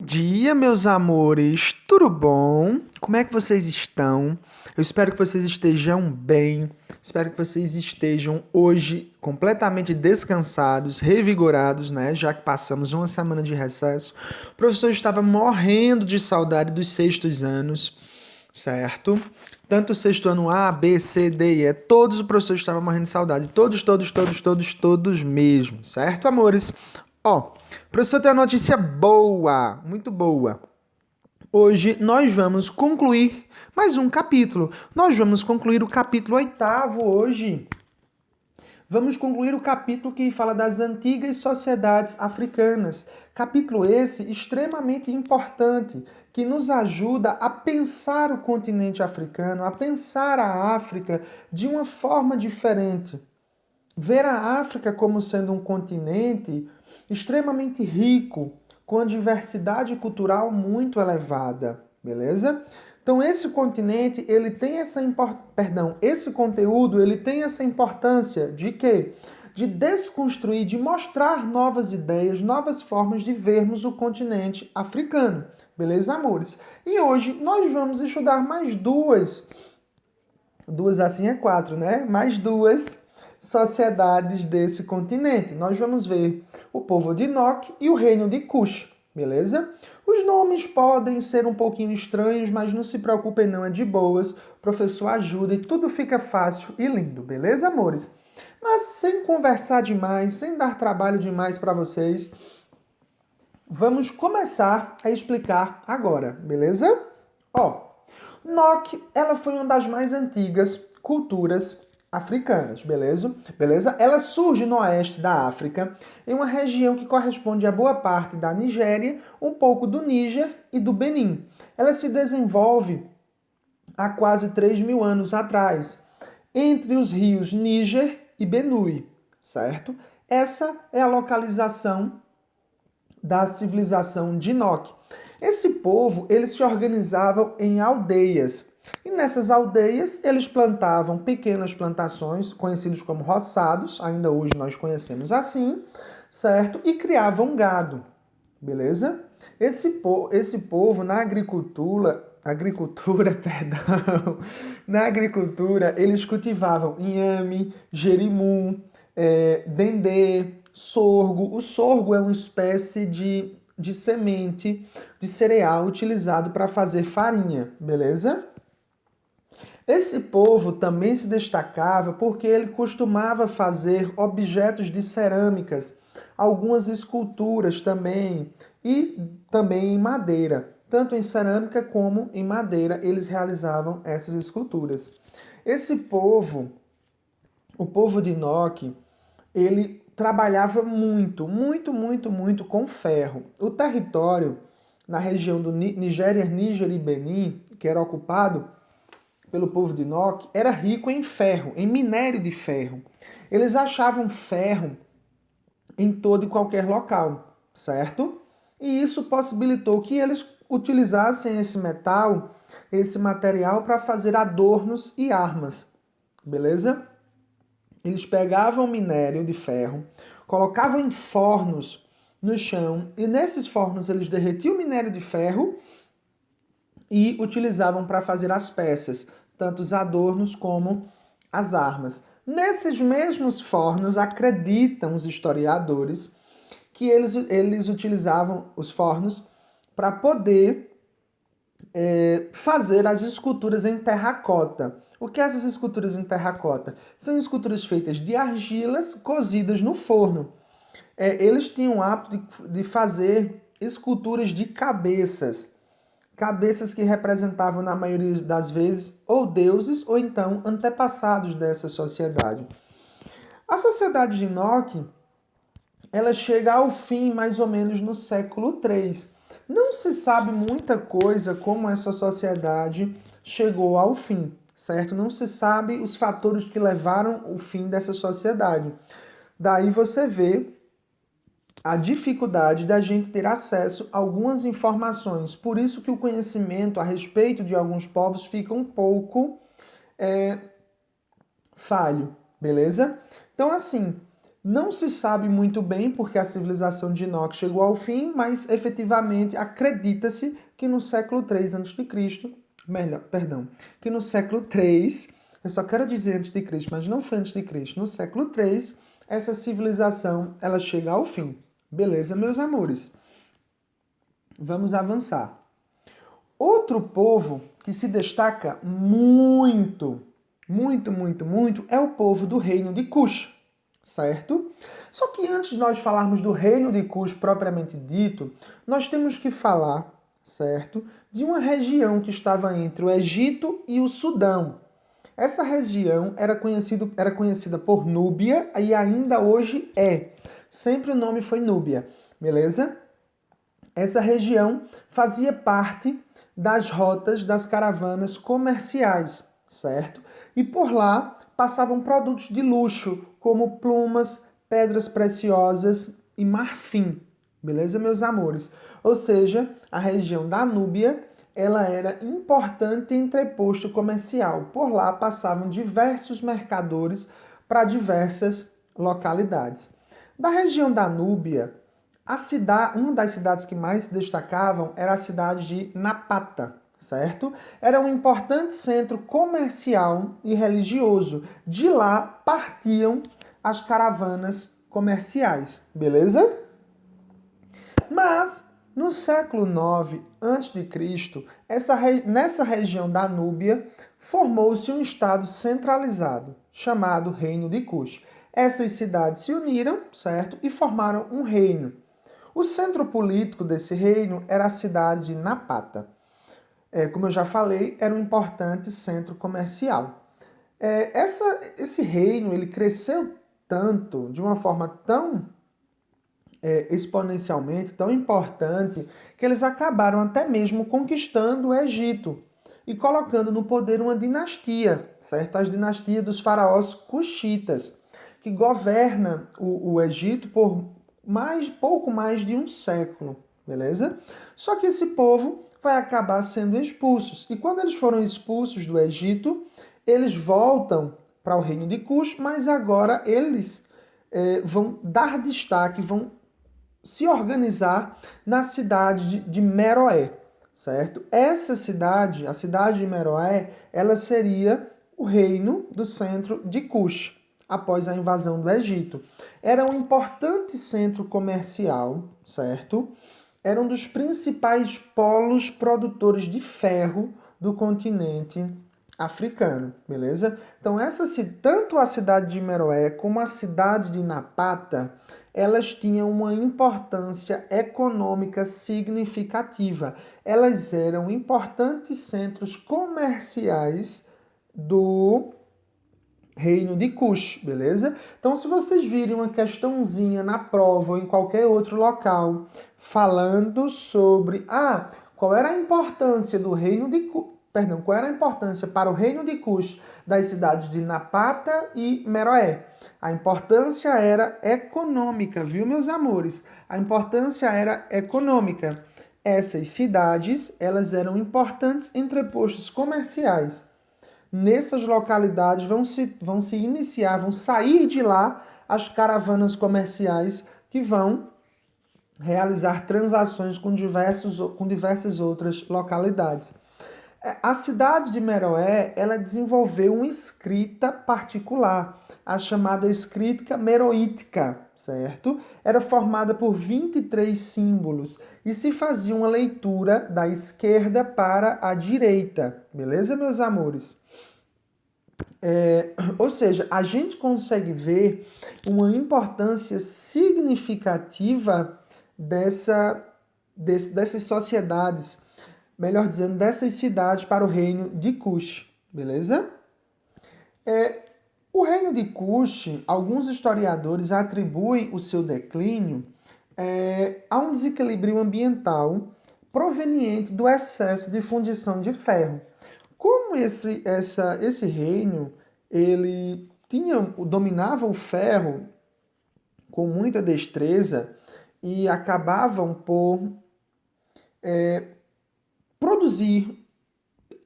dia, meus amores. Tudo bom? Como é que vocês estão? Eu espero que vocês estejam bem. Espero que vocês estejam hoje completamente descansados, revigorados, né? Já que passamos uma semana de recesso. O professor estava morrendo de saudade dos sextos anos, certo? Tanto o sexto ano A, B, C, D e E, todos os professores estavam morrendo de saudade. Todos mesmo, certo, amores? Ó, professor, tem uma notícia boa, muito boa. Hoje nós vamos concluir mais um capítulo. Nós vamos concluir o capítulo 8º hoje. Vamos concluir o capítulo que fala das antigas sociedades africanas. Capítulo esse extremamente importante, que nos ajuda a pensar o continente africano, a pensar a África de uma forma diferente. Ver a África como sendo um continente extremamente rico, com a diversidade cultural muito elevada, beleza? Então esse continente, ele tem esse conteúdo, ele tem essa importância de quê? De desconstruir, de mostrar novas ideias, novas formas de vermos o continente africano. Beleza, amores? E hoje nós vamos estudar mais duas assim é quatro, né? Mais duas sociedades desse continente. Nós vamos ver o povo de Enoque e o reino de Cush, beleza? Os nomes podem ser um pouquinho estranhos, mas não se preocupem não, é de boas. O professor ajuda e tudo fica fácil e lindo, beleza, amores? Mas sem conversar demais, sem dar trabalho demais para vocês, vamos começar a explicar agora, beleza? Ó, Nok, ela foi uma das mais antigas culturas africanas, beleza? Beleza? Ela surge no oeste da África, em uma região que corresponde a boa parte da Nigéria, um pouco do Níger e do Benin. Ela se desenvolve há quase 3.000 anos atrás, entre os rios Níger e Benue, certo? Essa é a localização da civilização de Enoque. Esse povo, eles se organizavam em aldeias. E nessas aldeias, eles plantavam pequenas plantações, conhecidos como roçados, ainda hoje nós conhecemos assim, certo? E criavam gado, beleza? Esse povo na perdão, na agricultura, eles cultivavam inhame, jerimum, dendê, sorgo. O sorgo é uma espécie de semente de cereal utilizado para fazer farinha, beleza? Esse povo também se destacava porque ele costumava fazer objetos de cerâmicas, algumas esculturas também, e também em madeira. Tanto em cerâmica como em madeira eles realizavam essas esculturas. Esse povo, o povo de Enoque, ele trabalhava muito com ferro. O território na região do Nigéria, Níger e Benin, que era ocupado pelo povo de Enoque, era rico em ferro, em minério de ferro. Eles achavam ferro em todo e qualquer local, certo? E isso possibilitou que eles utilizassem esse metal, esse material para fazer adornos e armas, beleza? Eles pegavam minério de ferro, colocavam em fornos no chão e nesses fornos eles derretiam o minério de ferro e utilizavam para fazer as peças, tanto os adornos como as armas. Nesses mesmos fornos, acreditam os historiadores que eles utilizavam os fornos para poder fazer as esculturas em terracota. O que é essas esculturas em terracota? São esculturas feitas de argilas cozidas no forno. Eles tinham o hábito de fazer esculturas de cabeças. Cabeças que representavam, na maioria das vezes, ou deuses ou então antepassados dessa sociedade. A sociedade de Enoque, ela chega ao fim mais ou menos no século III. Não se sabe muita coisa como essa sociedade chegou ao fim, certo? Não se sabe os fatores que levaram ao fim dessa sociedade. Daí você vê a dificuldade da gente ter acesso a algumas informações. Por isso que o conhecimento a respeito de alguns povos fica um pouco falho, beleza? Então, assim, Não se sabe muito bem porque a civilização de Enoque chegou ao fim, mas efetivamente acredita-se que no século III a.C., que no século III, eu só quero dizer antes de Cristo, mas não foi antes de Cristo, no século III, essa civilização ela chega ao fim. Beleza, meus amores? Vamos avançar. Outro povo que se destaca muito é o povo do reino de Cush, certo? Só que antes de nós falarmos do reino de Cush propriamente dito, nós temos que falar, certo, de uma região que estava entre o Egito e o Sudão. Essa região era conhecida por Núbia e ainda hoje é. Sempre o nome foi Núbia, beleza? Essa região fazia parte das rotas das caravanas comerciais, certo? E por lá passavam produtos de luxo, como plumas, pedras preciosas e marfim. Beleza, meus amores? Ou seja, a região da Núbia, ela era importante entreposto comercial. Por lá passavam diversos mercadores para diversas localidades. Da região da Núbia, uma das cidades que mais se destacavam era a cidade de Napata, certo? Era um importante centro comercial e religioso. De lá partiam as caravanas comerciais, beleza? Mas no século IX a.C., nessa região da Núbia, formou-se um estado centralizado, chamado Reino de Cush. Essas cidades se uniram, certo? E formaram um reino. O centro político desse reino era a cidade de Napata. Como eu já falei, era um importante centro comercial. Esse reino ele cresceu tanto, de uma forma tão exponencialmente, tão importante, que eles acabaram até mesmo conquistando o Egito e colocando no poder uma dinastia, certo? As dinastias dos faraós cuxitas, que governa o Egito por pouco mais de um século, beleza? Só que esse povo vai acabar sendo expulsos. E quando eles foram expulsos do Egito, eles voltam para o reino de Cush, mas agora eles vão dar destaque, vão se organizar na cidade de Meroé, certo? Essa cidade, a cidade de Meroé, ela seria o reino do centro de Cush, após a invasão do Egito. Era um importante centro comercial, certo? Era um dos principais polos produtores de ferro do continente africano, beleza? Então, tanto a cidade de Meroé como a cidade de Napata, elas tinham uma importância econômica significativa. Elas eram importantes centros comerciais do Reino de Cush, beleza? Então, se vocês virem uma questãozinha na prova ou em qualquer outro local falando sobre qual era a importância do Reino de Cush, qual era a importância para o Reino de Cush das cidades de Napata e Meroé? A importância era econômica, viu, meus amores? A importância era econômica. Essas cidades, elas eram importantes entrepostos comerciais. Nessas localidades vão se iniciar, vão sair de lá as caravanas comerciais que vão realizar transações com diversas outras localidades. A cidade de Meroé, ela desenvolveu uma escrita particular, a chamada escrita meroítica, certo? Era formada por 23 símbolos e se fazia uma leitura da esquerda para a direita, beleza, meus amores? Ou seja, a gente consegue ver uma importância significativa dessas sociedades, melhor dizendo, dessas cidades para o reino de Cush, beleza? O reino de Cush, alguns historiadores atribuem o seu declínio a um desequilíbrio ambiental proveniente do excesso de fundição de ferro. Como esse reino ele dominava o ferro com muita destreza e acabavam por produzir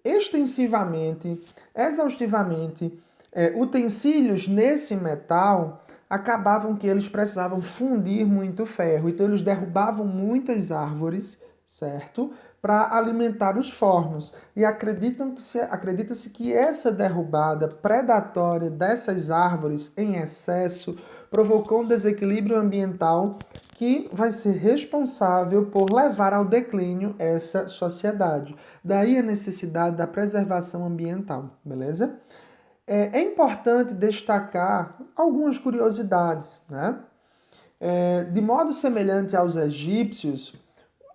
extensivamente, exaustivamente, utensílios nesse metal, acabavam que eles precisavam fundir muito ferro. Então eles derrubavam muitas árvores, certo? Para alimentar os fornos. E acredita-se que essa derrubada predatória dessas árvores em excesso provocou um desequilíbrio ambiental que vai ser responsável por levar ao declínio essa sociedade. Daí a necessidade da preservação ambiental, beleza? É importante destacar algumas curiosidades, né? De modo semelhante aos egípcios,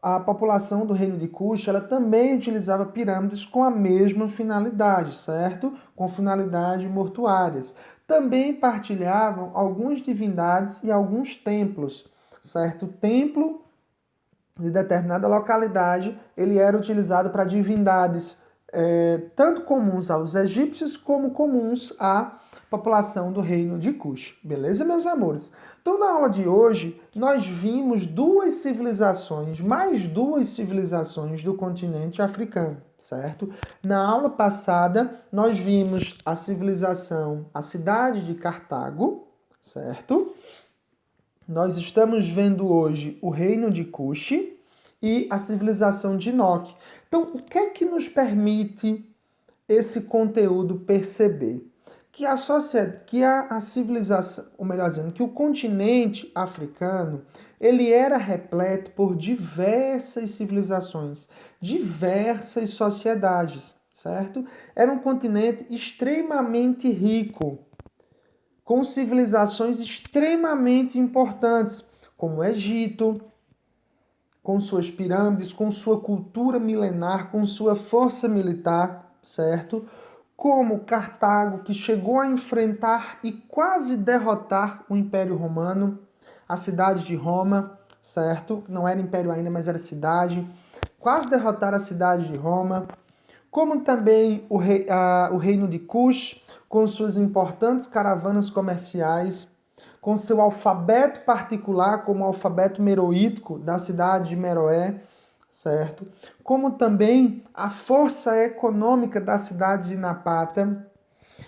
a população do reino de Kush, ela também utilizava pirâmides com a mesma finalidade, certo? Com finalidades mortuárias. Também partilhavam algumas divindades e alguns templos, certo? O templo de determinada localidade, ele era utilizado para divindades tanto comuns aos egípcios como comuns à população do reino de Kush. Beleza, meus amores? Então, na aula de hoje, nós vimos mais duas civilizações do continente africano, certo? Na aula passada, nós vimos a cidade de Cartago, certo? Nós estamos vendo hoje o reino de Kush e a civilização de Enoque. Então, o que é que nos permite esse conteúdo perceber? Que a civilização, ou melhor dizendo, que o continente africano, ele era repleto por diversas civilizações, diversas sociedades, certo? Era um continente extremamente rico, com civilizações extremamente importantes, como o Egito, com suas pirâmides, com sua cultura milenar, com sua força militar, certo? Como Cartago, que chegou a enfrentar e quase derrotar o Império Romano, a cidade de Roma, certo? Não era império ainda, mas era cidade. Quase derrotar a cidade de Roma. Como também o reino de Kush, com suas importantes caravanas comerciais, com seu alfabeto particular, como o alfabeto meroítico da cidade de Meroé, certo? Como também a força econômica da cidade de Napata,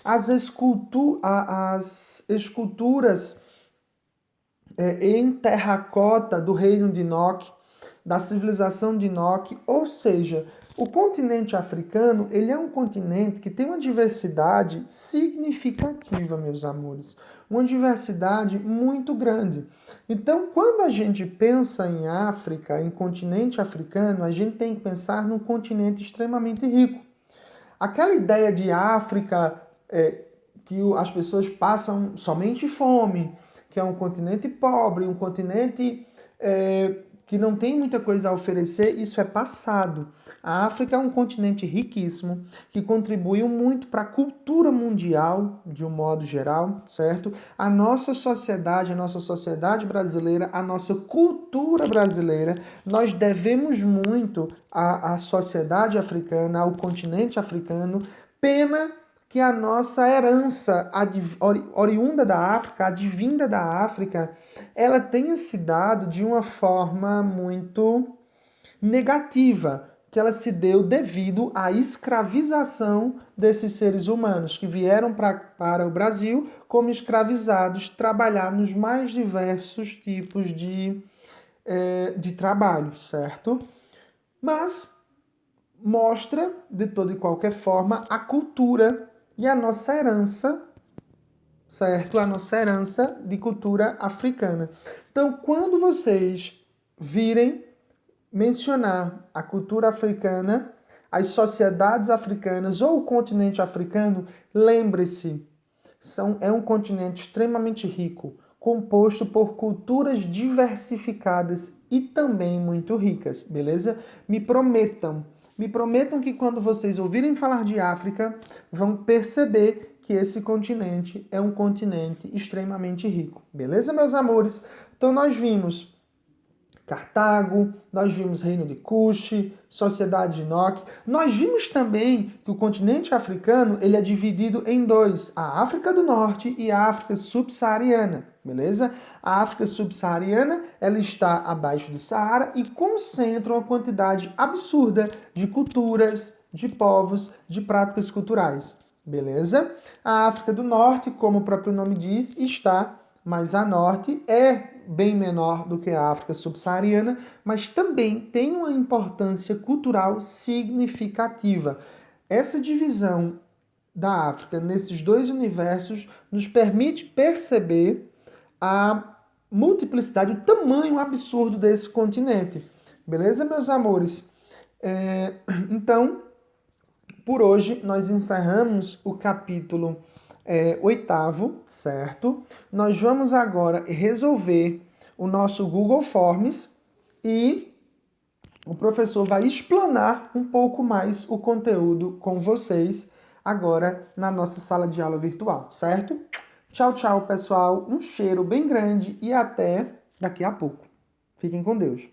as esculturas em terracota do reino de Enoque, da civilização de Enoque, ou seja, o continente africano, ele é um continente que tem uma diversidade significativa, meus amores. Uma diversidade muito grande. Então, quando a gente pensa em África, em continente africano, a gente tem que pensar num continente extremamente rico. Aquela ideia de África, que as pessoas passam somente fome, que é um continente pobre, um continente que não tem muita coisa a oferecer, isso é passado. A África é um continente riquíssimo, que contribuiu muito para a cultura mundial, de um modo geral, certo? A nossa sociedade brasileira, a nossa cultura brasileira, nós devemos muito à sociedade africana, ao continente africano. Pena que a nossa herança oriunda da África, advinda da África, ela tenha se dado de uma forma muito negativa, que ela se deu devido à escravização desses seres humanos que vieram para o Brasil como escravizados, trabalhar nos mais diversos tipos de trabalho, certo? Mas mostra, de toda e qualquer forma, a cultura e a nossa herança, certo? A nossa herança de cultura africana. Então, quando vocês virem mencionar a cultura africana, as sociedades africanas ou o continente africano, lembre-se, é um continente extremamente rico, composto por culturas diversificadas e também muito ricas, beleza? Me prometam que quando vocês ouvirem falar de África, vão perceber que esse continente é um continente extremamente rico. Beleza, meus amores? Então nós vimos Cartago, nós vimos Reino de Kush, Sociedade de Enoque. Nós vimos também que o continente africano ele é dividido em dois, a África do Norte e a África subsaariana, beleza? A África subsaariana ela está abaixo do Saara e concentra uma quantidade absurda de culturas, de povos, de práticas culturais, beleza? A África do Norte, como o próprio nome diz, está mais a norte, é bem menor do que a África subsaariana, mas também tem uma importância cultural significativa. Essa divisão da África nesses dois universos nos permite perceber a multiplicidade, o tamanho absurdo desse continente. Beleza, meus amores? Então, por hoje, nós encerramos o capítulo oitavo, certo? Nós vamos agora resolver o nosso Google Forms e o professor vai explanar um pouco mais o conteúdo com vocês agora na nossa sala de aula virtual, certo? Tchau, tchau, pessoal. Um cheiro bem grande e até daqui a pouco. Fiquem com Deus.